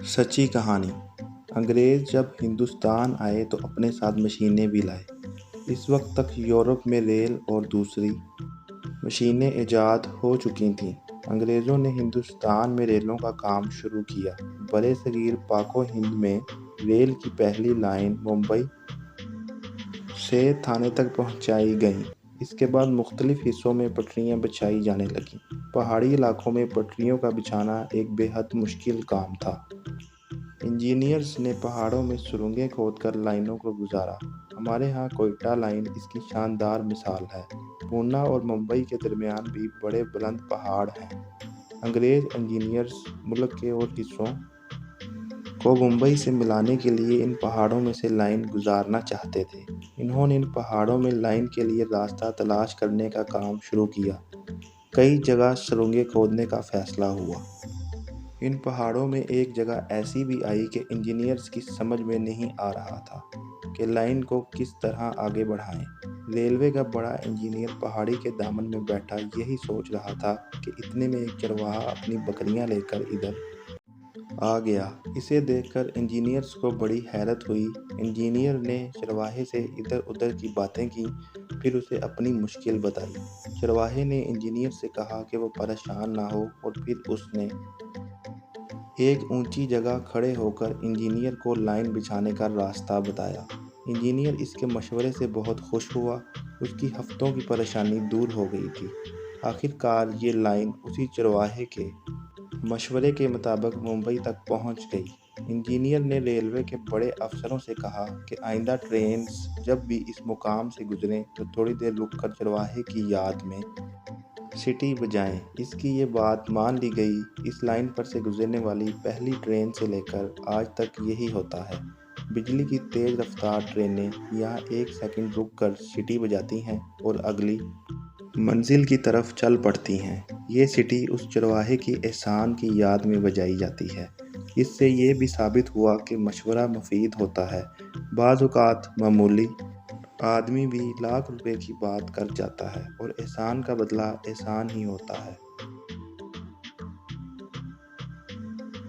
سچی کہانی۔ انگریز جب ہندوستان آئے تو اپنے ساتھ مشینیں بھی لائے۔ اس وقت تک یورپ میں ریل اور دوسری مشینیں ایجاد ہو چکی تھیں۔ انگریزوں نے ہندوستان میں ریلوں کا کام شروع کیا۔ برِ صغیر پاک و ہند میں ریل کی پہلی لائن ممبئی سے تھانے تک پہنچائی گئیں۔ اس کے بعد مختلف حصوں میں پٹریاں بچھائی جانے لگیں۔ پہاڑی علاقوں میں پٹریوں کا بچھانا ایک بے حد مشکل کام تھا۔ انجینئرز نے پہاڑوں میں سرنگیں کھود کر لائنوں کو گزارا۔ ہمارے ہاں کوئٹہ لائن اس کی شاندار مثال ہے۔ پونا اور ممبئی کے درمیان بھی بڑے بلند پہاڑ ہیں۔ انگریز انجینئرز ملک کے اور حصوں کو ممبئی سے ملانے کے لیے ان پہاڑوں میں سے لائن گزارنا چاہتے تھے۔ انہوں نے ان پہاڑوں میں لائن کے لیے راستہ تلاش کرنے کا کام شروع کیا۔ کئی جگہ سرنگیں کھودنے کا فیصلہ ہوا۔ ان پہاڑوں میں ایک جگہ ایسی بھی آئی کہ انجینئرز کی سمجھ میں نہیں آ رہا تھا کہ لائن کو کس طرح آگے بڑھائیں۔ ریلوے کا بڑا انجینئر پہاڑی کے دامن میں بیٹھا یہی سوچ رہا تھا کہ اتنے میں ایک چرواہا اپنی بکریاں لے کر ادھر آ گیا۔ اسے دیکھ کر انجینئرز کو بڑی حیرت ہوئی۔ انجینئر نے چرواہے سے ادھر ادھر کی باتیں کیں، پھر اسے اپنی مشکل بتائی۔ چرواہے نے انجینئر سے کہا کہ وہ پریشان نہ ہو، اور پھر اس نے ایک اونچی جگہ کھڑے ہو کر انجینئر کو لائن بچھانے کا راستہ بتایا۔ انجینئر اس کے مشورے سے بہت خوش ہوا۔ اس کی ہفتوں کی پریشانی دور ہو گئی تھی۔ آخر کار یہ لائن اسی چرواہے کے مشورے کے مطابق ممبئی تک پہنچ گئی۔ انجینئر نے ریلوے کے بڑے افسروں سے کہا کہ آئندہ ٹرینز جب بھی اس مقام سے گزریں تو تھوڑی دیر رک کر چرواہے کی یاد میں سیٹی بجائیں۔ اس کی یہ بات مان لی گئی۔ اس لائن پر سے گزرنے والی پہلی ٹرین سے لے کر آج تک یہی ہوتا ہے۔ بجلی کی تیز رفتار ٹرینیں یہاں ایک سیکنڈ رک کر سیٹی بجاتی ہیں اور اگلی منزل کی طرف چل پڑتی ہیں۔ یہ سیٹی اس چرواہے کے احسان کی یاد میں بجائی جاتی ہے۔ اس سے یہ بھی ثابت ہوا کہ مشورہ مفید ہوتا ہے۔ بعض اوقات معمولی آدمی بھی لاکھ روپے کی بات کر جاتا ہے، اور احسان کا بدلہ احسان ہی ہوتا ہے۔